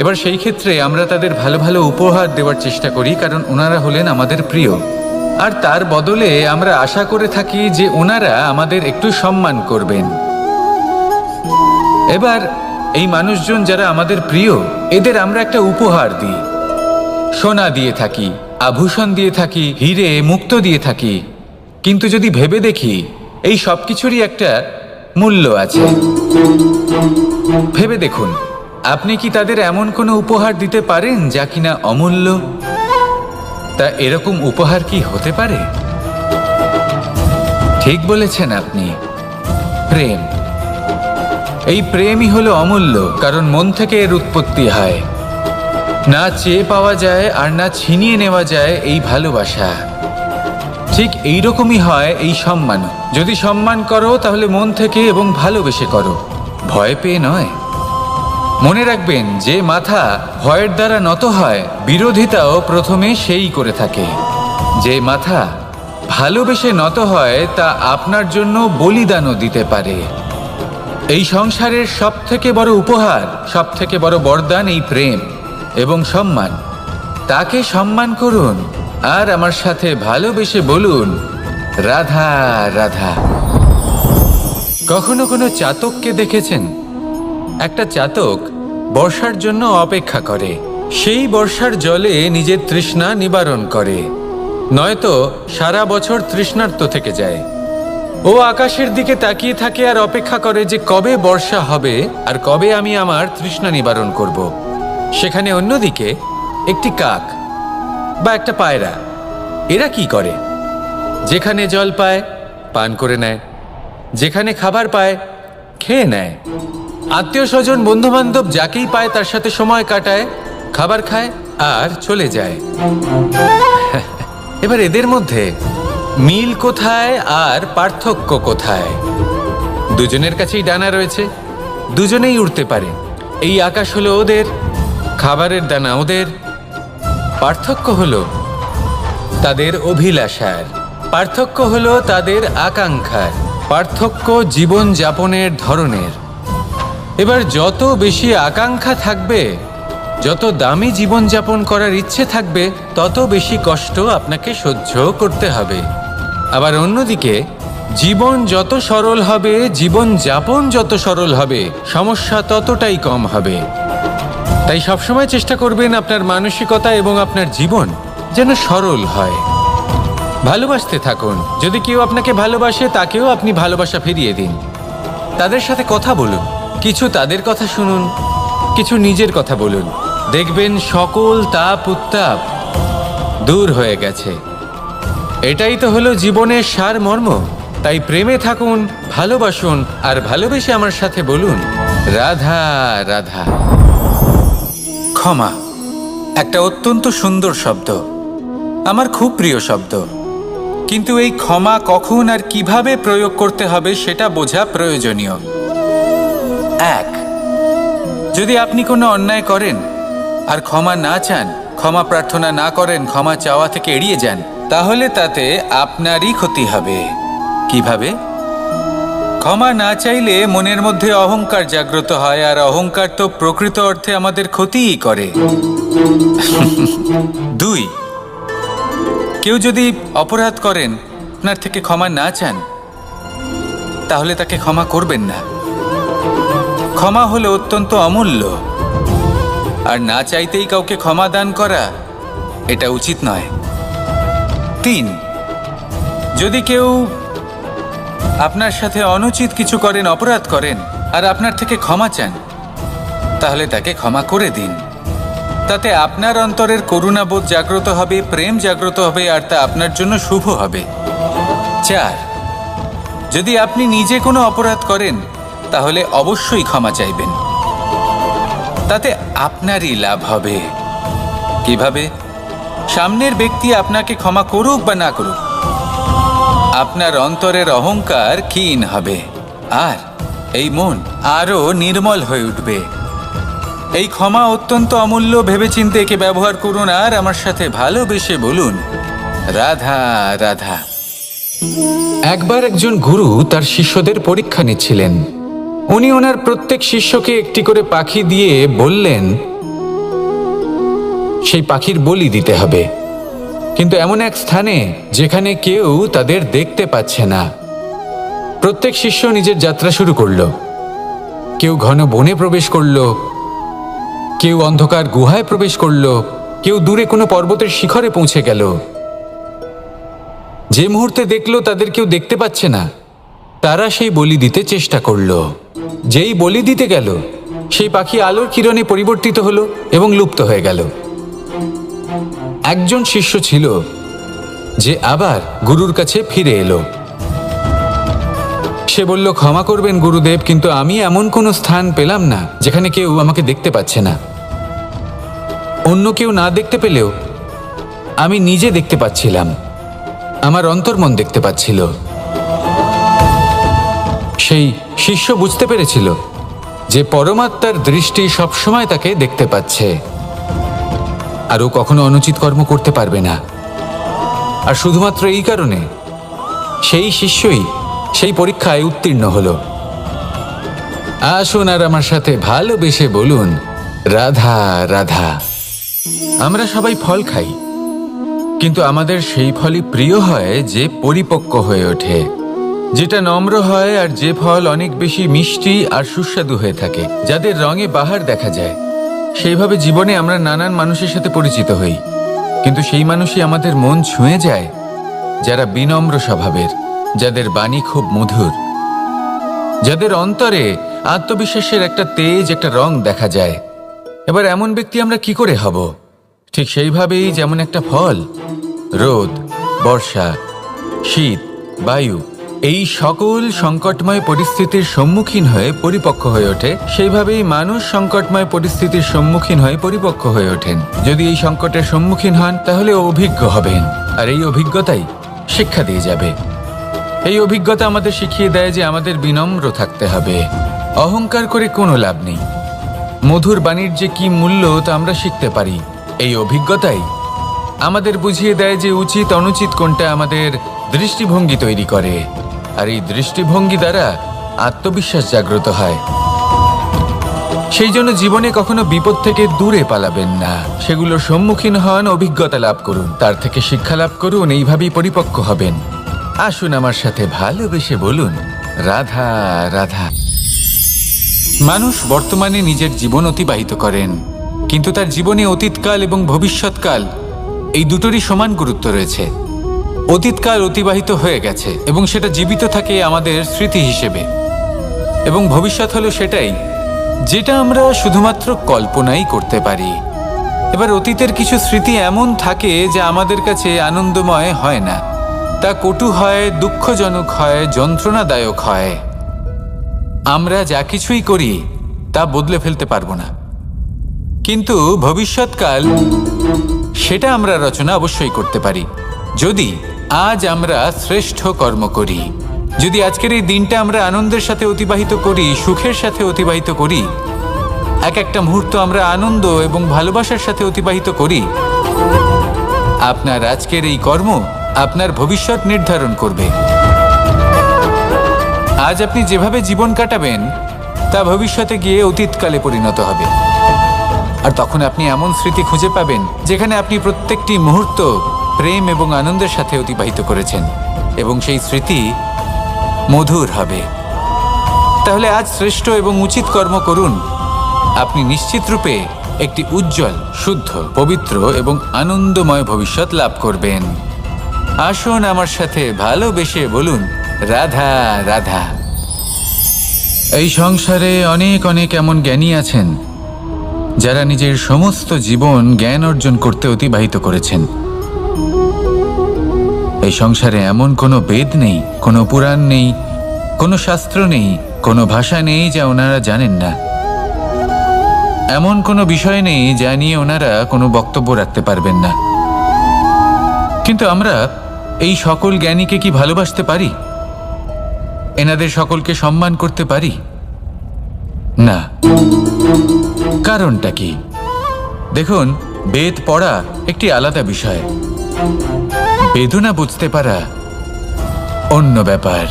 A: এবার সেই ক্ষেত্রে আমরা তাদের ভালো ভালো উপহার দেওয়ার চেষ্টা করি, কারণ ওনারা হলেন আমাদের প্রিয়। আর তার বদলে আমরা আশা করে থাকি যে ওনারা আমাদের একটু সম্মান করবেন। এবার এই মানুষজন যারা আমাদের প্রিয়, এদের আমরা একটা উপহার দিই। সোনা দিয়ে থাকি, আভূষণ দিয়ে থাকি, হিরে মুক্ত দিয়ে থাকি। কিন্তু যদি ভেবে দেখি, এই সব কিছুরই একটা মূল্য আছে। ভেবে দেখুন, আপনি কি তাদের এমন কোনো উপহার দিতে পারেন যা কিনা অমূল্য? তা এরকম উপহার কি হতে পারে? ঠিক বলেছেন আপনি, প্রেম। এই প্রেমই হলো অমূল্য, কারণ মন থেকে এর উৎপত্তি হয়। না চেয়ে পাওয়া যায় আর না ছিনিয়ে নেওয়া যায় এই ভালোবাসা। ঠিক এইরকমই হয় এই সম্মান। যদি সম্মান করো তাহলে মন থেকে এবং ভালোবেসে করো, ভয় পেয়ে নয়। মনে রাখবেন, যে মাথা ভয়ের দ্বারা নত হয়, বিরোধিতাও প্রথমে সেই করে থাকে। যে মাথা ভালোবেসে নত হয়, তা আপনার জন্য বলিদানও দিতে পারে। এই সংসারের সব থেকে বড় উপহার, সব থেকে বড় বরদান এই প্রেম এবং সম্মান। তাকে সম্মান করুন আর আমার সাথে ভালোবেসে বলুন, রাধা রাধা। কখনো কোনো চাতককে দেখেছেন? একটা চাতক বর্ষার জন্য অপেক্ষা করে। সেই বর্ষার জলে নিজের তৃষ্ণা নিবারণ করে, নয়তো সারা বছর তৃষ্ণার্ত থেকে যায়। ও আকাশের দিকে তাকিয়ে থাকে আর অপেক্ষা করে যে কবে বর্ষা হবে আর কবে আমি আমার তৃষ্ণা নিবারণ করব। সেখানে অন্যদিকে একটি কাক বা একটা পায়রা, এরা কি করে? যেখানে জল পায় পান করে নেয়, যেখানে খাবার পায় খেয়ে নেয়, আত্মীয় স্বজন বন্ধু বান্ধব যাকেই পায় তার সাথে সময় কাটায়, খাবার খায় আর চলে যায়। এবার এদের মধ্যে মিল কোথায় আর পার্থক্য কোথায়? দুজনের কাছেই ডানা রয়েছে, দুজনেই উড়তে পারে। এই আকাশ হলো ওদের, খাবারের দানা ওদের। পার্থক্য হলো তাদের অভিলাষার, পার্থক্য হলো তাদের আকাঙ্ক্ষার, পার্থক্য জীবন যাপনের ধরনের। এবার যত বেশি আকাঙ্ক্ষা থাকবে, যত দামি জীবনযাপন করার ইচ্ছে থাকবে, তত বেশি কষ্ট আপনাকে সহ্য করতে হবে। আবার অন্যদিকে জীবন যত সরল হবে, জীবনযাপন যত সরল হবে, সমস্যা ততটাই কম হবে। তাই সবসময় চেষ্টা করবেন আপনার মানসিকতা এবং আপনার জীবন যেন সরল হয়। ভালোবাসতে থাকুন। যদি কেউ আপনাকে ভালোবাসে, তাকেও আপনি ভালোবাসা ফিরিয়ে দিন। তাদের সাথে কথা বলুন, কিছু তাদের কথা শুনুন, কিছু নিজের কথা বলুন। দেখবেন সকল তাপ উত্তাপ দূর হয়ে গেছে। এটাই তো হলো জীবনের সারমর্ম। তাই প্রেমে থাকুন, ভালোবাসুন, আর ভালোবেসে আমার সাথে বলুন, রাধা রাধা। ক্ষমা একটা অত্যন্ত সুন্দর শব্দ, আমার খুব প্রিয় শব্দ। কিন্তু এই ক্ষমা কখন আর কিভাবে প্রয়োগ করতে হবে সেটা বোঝা প্রয়োজনীয়। এক, যদি আপনি কোনো অন্যায় করেন আর ক্ষমা না চান, ক্ষমা প্রার্থনা না করেন, ক্ষমা চাওয়া থেকে এড়িয়ে যান, তাহলে তাতে আপনারই ক্ষতি হবে। কিভাবে? ক্ষমা না চাইলে মনের মধ্যে অহংকার জাগ্রত হয়, আর অহংকার তো প্রকৃত অর্থে আমাদের ক্ষতিই করে। দুই, কেউ যদি অপরাধ করেন, আপনার থেকে ক্ষমা না চান, তাহলে তাকে ক্ষমা করবেন না। ক্ষমা হলো অত্যন্ত অমূল্য, আর না চাইতেই কাউকে ক্ষমা দান করা এটা উচিত নয়। তিন, যদি কেউ আপনার সাথে অনুচিত কিছু করেন, অপরাধ করেন, আর আপনার থেকে ক্ষমা চান, তাহলে তাকে ক্ষমা করে দিন। তাতে আপনার অন্তরের করুণাবোধ জাগ্রত হবে, প্রেম জাগ্রত হবে, আর তা আপনার জন্য শুভ হবে। চার, যদি আপনি নিজে কোনো অপরাধ করেন, তাহলে অবশ্যই ক্ষমা চাইবেন। তাতে আপনারই লাভ হবে। কিভাবে? সামনের ব্যক্তি আপনাকে ক্ষমা করুক বা না করুক, আপনার অন্তরের অহংকার ক্ষীণ হবে, আর এই মন আরো নির্মল হয়ে উঠবে। এই ক্ষমা অত্যন্ত অমূল্য। ভেবেচিন্তে একে ব্যবহার করুন আর আমার সাথে ভালোবেসে বলুন, রাধা রাধা। একবার একজন গুরু তার শিষ্যদের পরীক্ষা নিচ্ছিলেন। উনি ওনার প্রত্যেক শিষ্যকে একটি করে পাখি দিয়ে বললেন সেই পাখির বলি দিতে হবে, কিন্তু এমন এক স্থানে যেখানে কেউ তাদের দেখতে পাচ্ছে না। প্রত্যেক শিষ্য নিজের যাত্রা শুরু করলো। কেউ ঘন বনে প্রবেশ করলো, কেউ অন্ধকার গুহায় প্রবেশ করলো, কেউ দূরে কোনো পর্বতের শিখরে পৌঁছে গেল। যে মুহূর্তে দেখলো তাদের কেউ দেখতে পাচ্ছে না, তারা সেই বলি দিতে চেষ্টা করলো। যেই বলি দিতে গেল, সেই পাখি আলোর কিরণে পরিবর্তিত হলো এবং লুপ্ত হয়ে গেল। একজন শিষ্য ছিল যে আবার গুরুর কাছে ফিরে এলো। সে বলল, ক্ষমা করবেন গুরুদেব, কিন্তু আমি এমন কোনো স্থান পেলাম না যেখানে কেউ আমাকে দেখতে পাচ্ছে না। অন্য কেউ না দেখতে পেলেও আমি নিজে দেখতে পাচ্ছিলাম, আমার অন্তর্মন দেখতে পাচ্ছিল। সেই শিষ্য বুঝতে পেরেছিল যে পরমাত্মার দৃষ্টি সবসময় তাকে দেখতে পাচ্ছে, আর ও কখনো অনুচিত কর্ম করতে পারবে না। আর শুধুমাত্র এই কারণে সেই শিষ্যই সেই পরীক্ষায় উত্তীর্ণ হলো। আসুন আর আমার সাথে ভালোবেসে বলুন, রাধা রাধা। আমরা সবাই ফল খাই, কিন্তু আমাদের সেই ফলই প্রিয় হয় যে পরিপক্ক হয়ে ওঠে, যেটা নম্র হয়, আর যে ফল অনেক বেশি মিষ্টি আর সুস্বাদু হয়ে থাকে, যাদের রঙে বাহার দেখা যায়। সেইভাবে জীবনে আমরা নানান মানুষের সাথে পরিচিত হই, কিন্তু সেই মানুষই আমাদের মন ছুঁয়ে যায় যারা বিনম্র স্বভাবের, যাদের বাণী খুব মধুর, যাদের অন্তরে আত্মবিশ্বাসের একটা তেজ, একটা রং দেখা যায়। এবার এমন ব্যক্তি আমরা কি করে হব? ঠিক সেইভাবেই যেমন একটা ফল রোদ, বর্ষা, শীত, বায়ু এই সকল সংকটময় পরিস্থিতির সম্মুখীন হয়ে পরিপক্ক হয়ে ওঠে, সেইভাবেই মানুষ সংকটময় পরিস্থিতির সম্মুখীন হয়ে পরিপক্ক হয়ে ওঠেন। যদি এই সংকটের সম্মুখীন হন তাহলে অভিজ্ঞ হবেন, আর এই অভিজ্ঞতাই শিক্ষা দিয়ে যাবে। এই অভিজ্ঞতা আমাদের শিখিয়ে দেয় যে আমাদের বিনম্র থাকতে হবে, অহংকার করে কোনো লাভ নেই। মধুর বাণীর যে কি মূল্য তা আমরা শিখতে পারি। এই অভিজ্ঞতাই আমাদের বুঝিয়ে দেয় যে উচিত অনুচিত কোনটা, আমাদের দৃষ্টিভঙ্গি তৈরি করে, আর এই দৃষ্টিভঙ্গি দ্বারা আত্মবিশ্বাস জাগ্রত হয়। সেই জন্য জীবনে কখনো বিপদ থেকে দূরে পালাবেন না, সেগুলোর সম্মুখীন হন, অভিজ্ঞতা লাভ করুন, তার থেকে শিক্ষা লাভ করুন, এইভাবেই পরিপক্ক হবেন। আসুন আমার সাথে ভালোবেসে বলুন, রাধা রাধা। মানুষ বর্তমানে নিজের জীবন অতিবাহিত করেন, কিন্তু তার জীবনে অতীতকাল এবং ভবিষ্যৎকাল এই দুটোরই সমান গুরুত্ব রয়েছে। অতীতকাল অতিবাহিত হয়ে গেছে এবং সেটা জীবিত থাকে আমাদের স্মৃতি হিসেবে, এবং ভবিষ্যৎ হলো সেটাই যেটা আমরা শুধুমাত্র কল্পনাই করতে পারি। এবার অতীতের কিছু স্মৃতি এমন থাকে যা আমাদের কাছে আনন্দময় হয় না, তা কটু হয়, দুঃখজনক হয়, যন্ত্রণাদায়ক হয়। আমরা যা কিছুই করি তা বদলে ফেলতে পারবো না, কিন্তু ভবিষ্যৎকাল সেটা আমরা রচনা অবশ্যই করতে পারি, যদি আজ আমরা শ্রেষ্ঠ কর্ম করি। যদি আজকের এই দিনটা আমরা আনন্দের সাথে অতিবাহিত করি, সুখের সাথে অতিবাহিত করি, এক একটা মুহূর্ত আমরা আনন্দ এবং ভালোবাসার সাথে অতিবাহিত করি, আপনার আজকের এই কর্ম আপনার ভবিষ্যৎ নির্ধারণ করবে। আজ আপনি যেভাবে জীবন কাটাবেন তা ভবিষ্যতে গিয়ে অতীতকালে পরিণত হবে, আর তখন আপনি এমন স্মৃতি খুঁজে পাবেন যেখানে আপনি প্রত্যেকটি মুহূর্ত প্রেম এবং আনন্দের সাথে অতিবাহিত করেছেন, এবং সেই স্মৃতি মধুর হবে। তাহলে আজ শ্রেষ্ঠ এবং উচিত কর্ম করুন, আপনি নিশ্চিত রূপে একটি উজ্জ্বল, শুদ্ধ, পবিত্র এবং আনন্দময় ভবিষ্যৎ লাভ করবেন। আসুন আমার সাথে ভালোবেসে বলুন, রাধা রাধা। এই সংসারে অনেক অনেক এমন জ্ঞানী আছেন যারা নিজের সমস্ত জীবন জ্ঞান অর্জন করতে অতিবাহিত করেছেন। এই সংসারে এমন কোনো বেদ নেই, কোনো পুরাণ নেই, কোনো শাস্ত্র নেই, কোনো ভাষা নেই যা ওনারা জানেন না। এমন কোনো বিষয় নেই যা নিয়ে ওনারা কোনো বক্তব্য রাখতে পারবেন না। কিন্তু আমরা এই সকল জ্ঞানীকে কি ভালোবাসতে পারি? এনাদের সকলকে সম্মান করতে পারি না। কারণটা কি? দেখুন, বেদ পড়া একটি আলাদা বিষয়, বেদনা বুঝতে পারা অন্য ব্যাপার,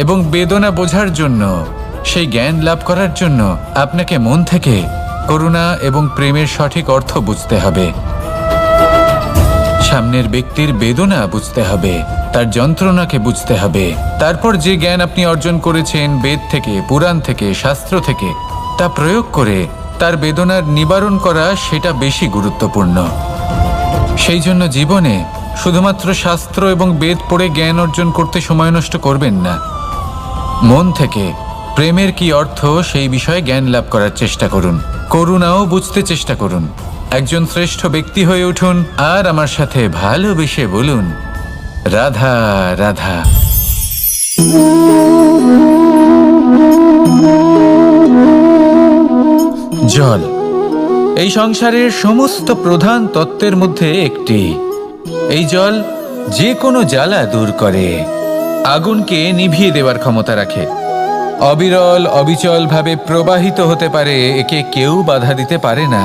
A: এবং বেদনা বোঝার জন্য সেই জ্ঞান লাভ করার জন্য আপনাকে মন থেকে করুণা এবং প্রেমের সঠিক অর্থ বুঝতে হবে। সামনের ব্যক্তির বেদনা বুঝতে হবে, তার যন্ত্রণাকে বুঝতে হবে। তারপর যে জ্ঞান আপনি অর্জন করেছেন বেদ থেকে, পুরাণ থেকে, শাস্ত্র থেকে, তা প্রয়োগ করে তার বেদনার নিবারণ করা, সেটা বেশি গুরুত্বপূর্ণ। সেই জন্য জীবনে শুধুমাত্র শাস্ত্র এবং বেদ পড়ে জ্ঞান অর্জন করতে সময় নষ্ট করবেন না। মন থেকে প্রেমের কি অর্থ সেই বিষয়ে জ্ঞান লাভ করার চেষ্টা করুন। করুণাও বুঝতে চেষ্টা করুন। একজন শ্রেষ্ঠ ব্যক্তি হয়ে উঠুন আর আমার সাথে ভালোবেসে বলুন, রাধা রাধা। জল এই সংসারের সমস্ত প্রধান তত্ত্বের মধ্যে একটি। এই জল যে কোনো জ্বালা দূর করে, আগুনকে নিভিয়ে দেওয়ার ক্ষমতা রাখে, অবিরল অবিচল ভাবে প্রবাহিত হতে পারে, একে কেউ বাধা দিতে পারে না।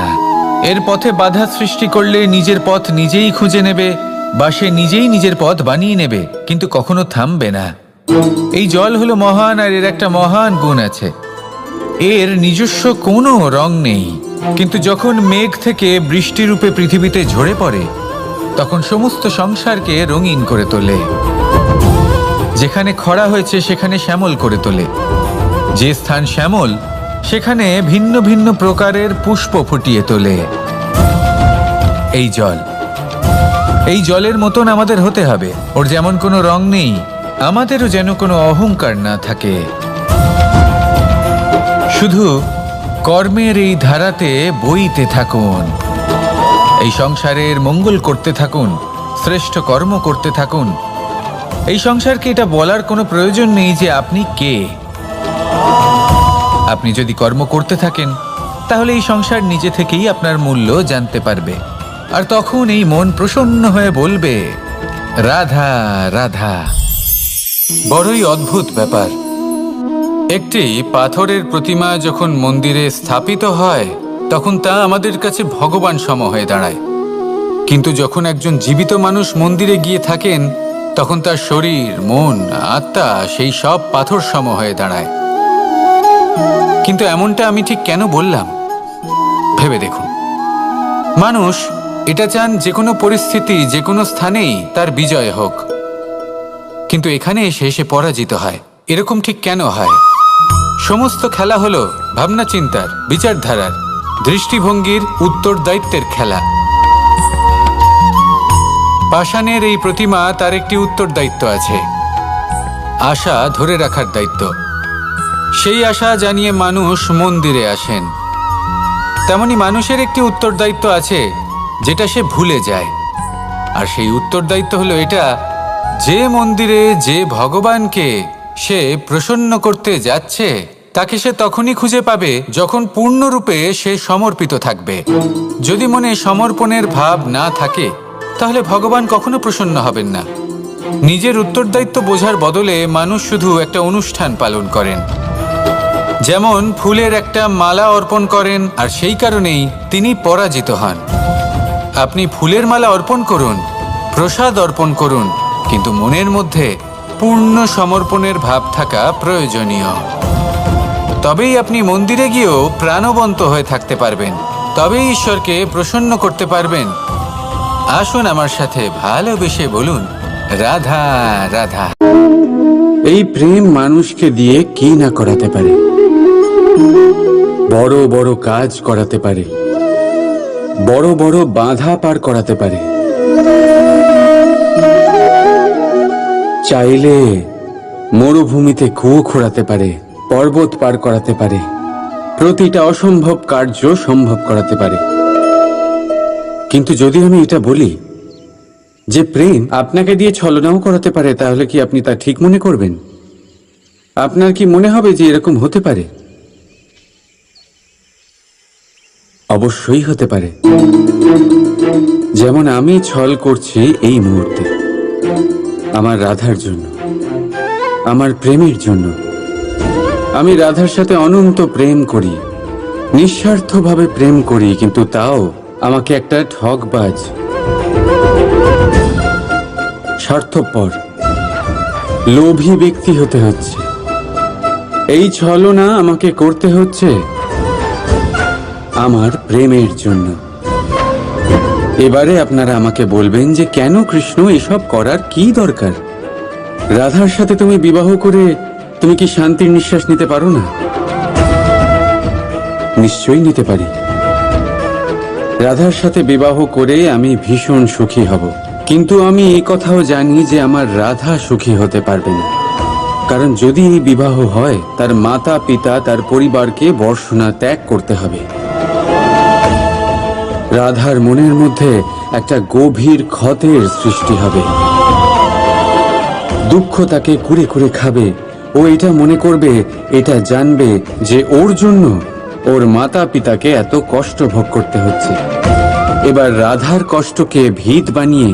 A: এর পথে বাধা সৃষ্টি করলে নিজের পথ নিজেই খুঁজে নেবে বা সে নিজেই নিজের পথ বানিয়ে নেবে, কিন্তু কখনো থামবে না। এই জল হলো মহান, আর এর একটা মহান গুণ আছে, এর নিজস্ব কোনো রং নেই। কিন্তু যখন মেঘ থেকে বৃষ্টিরূপে পৃথিবীতে ঝরে পড়ে, তখন সমস্ত সংসারকে রঙিন করে তোলে। যেখানে খরা হয়েছে সেখানে শ্যামল করে তোলে। যে স্থান শ্যামল সেখানে ভিন্ন ভিন্ন প্রকারের পুষ্প ফুটিয়ে তোলে। এই জল, এই জলের মতন আমাদের হতে হবে। ওর যেমন কোনো রং নেই, আমাদেরও যেন কোনো অহংকার না থাকে। শুধু কর্মের এই ধারাতে বইতে থাকুন, এই সংসারের মঙ্গল করতে থাকুন, শ্রেষ্ঠ কর্ম করতে থাকুন। এই সংসারকে এটা বলার কোনো প্রয়োজন নেই যে আপনি কে। আপনি যদি কর্ম করতে থাকেন তাহলে এই সংসার নিজে থেকেই আপনার মূল্য জানতে পারবে, আর তখন এই মন প্রসন্ন হয়ে বলবে, রাধা রাধা। বড়ই অদ্ভুত ব্যাপার। একটি পাথরের প্রতিমা যখন মন্দিরে স্থাপিত হয় তখন তা আমাদের কাছে ভগবান সম হয়ে দাঁড়ায়, কিন্তু যখন একজন জীবিত মানুষ মন্দিরে গিয়ে থাকেন তখন তার শরীর, মন, আত্মা সেই সব পাথর সম হয়ে দাঁড়ায়। কিন্তু এমনটা আমি ঠিক কেন বললাম ভেবে দেখুন। মানুষ এটা চান যে কোনো পরিস্থিতি, যে কোনো স্থানেই তার বিজয় হোক, কিন্তু এখানে এসে সে পরাজিত হয়। এরকম ঠিক কেন হয়? সমস্ত খেলা হলো ভাবনা চিন্তার, বিচারধারার, দৃষ্টিভঙ্গির, উত্তরদায়িত্বের খেলা। পাষাণের এই প্রতিমা, তার একটি উত্তরদায়িত্ব আছে, আশা ধরে রাখার দায়িত্ব। সেই আশা জানিয়ে মানুষ মন্দিরে আসেন। তেমনি মানুষের একটি উত্তরদায়িত্ব আছে যেটা সে ভুলে যায়, আর সেই উত্তরদায়িত্ব হলো এটা, যে মন্দিরে যে ভগবানকে সে প্রসন্ন করতে যাচ্ছে তাকে সে তখনই খুঁজে পাবে যখন পূর্ণরূপে সে সমর্পিত থাকবে। যদি মনে সমর্পণের ভাব না থাকে তাহলে ভগবান কখনো প্রসন্ন হবেন না। নিজের উত্তরদায়িত্ব বোঝার বদলে মানুষ শুধু একটা অনুষ্ঠান পালন করেন, যেমন ফুলের একটা মালা অর্পণ করেন, আর সেই কারণেই তিনি পরাজিত হন। আপনি ফুলের মালা অর্পণ করুন, প্রসাদ অর্পণ করুন, কিন্তু মনের মধ্যে পূর্ণ সমর্পণের ভাব থাকা প্রয়োজনীয়। তবেই আপনি মন্দিরে গিয়েও প্রাণবন্ত হয়ে থাকতে পারবেন, তবেই ঈশ্বরকে প্রসন্ন করতে পারবেন। আসুন আমার সাথে ভালোবেসে বলুন, রাধা রাধা।
B: এই প্রেম মানুষকে দিয়ে কি না করাতে পারে, বড় বড় কাজ করাতে পারে, বড় বড় বাধা পার করাতে পারে। চাইলে মরুভূমিতে কুয়ো খোঁড়াতে পারে, পর্বত পার করাতে পারে, প্রতিটা অসম্ভব কার্য সম্ভব করাতে পারে। কিন্তু যদি আমি এটা বলি যে প্রেম আপনাকে দিয়ে ছলনাও করাতে পারে, তাহলে কি আপনি তা ঠিক মনে করবেন? আপনার কি মনে হবে যে এরকম হতে পারে? অবশ্যই হতে পারে। যেমন আমি ছল করছি এই মুহূর্তে আমার রাধার জন্য, আমার প্রেমের জন্য। আমি রাধার সাথে অনন্ত প্রেম করি, নিঃস্বার্থভাবে প্রেম করি, কিন্তু তাও আমাকে একটা ঠকবাজ, স্বার্থপর, লোভী ব্যক্তি হতে হচ্ছে। এই ছলনা আমাকে করতে হচ্ছে আমার প্রেমের জন্য। এবারে আপনারা আমাকে বলবেন যে কেন কৃষ্ণ এসব করার কি দরকার? রাধার সাথে তুমি বিবাহ করে তুমি কি শান্তির নিঃশ্বাস নিতে পারো না? নিশ্চয়ই নিতে পারি। রাধার সাথে বিবাহ করে আমি ভীষণ সুখী হব, কিন্তু আমি এই কথাও জানি যে আমার রাধা সুখী হতে পারবে না। কারণ যদি এই বিবাহ হয়, তার মাতা পিতা তার পরিবারকে বর্ষণা ত্যাগ করতে হবে। রাধার মনের মধ্যে একটা গভীর ক্ষতের সৃষ্টি হবে। দুঃখ তাকে কুরে কুরে খাবে। ও এটা মনে করবে, এটা জানবে যে ওর জন্য ওর মাতা পিতাকে এত কষ্ট ভোগ করতে হচ্ছে। এবার রাধার কষ্টকে ভিত বানিয়ে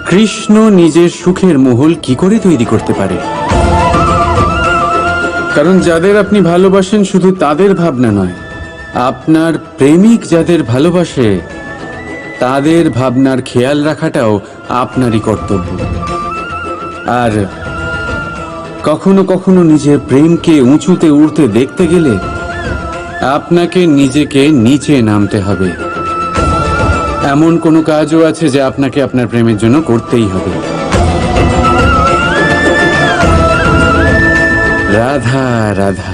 B: কৃষ্ণ নিজের সুখের মহল কি করে তৈরি করতে পারে? কারণ যাদের আপনি ভালোবাসেন শুধু তাদের ভাবনা নয়, আপনার প্রেমিক যাদের ভালোবাসে তাদের ভাবনার খেয়াল রাখাটাও আপনারই কর্তব্য। আর কখনো কখনো নিজের প্রেমকে উঁচুতে উঠতে দেখতে গেলে আপনাকে নিজেকে নিচে নামতে হবে। এমন কোনো কাজও আছে যে আপনাকে আপনার প্রেমের জন্য করতেই হবে। রাধা রাধা।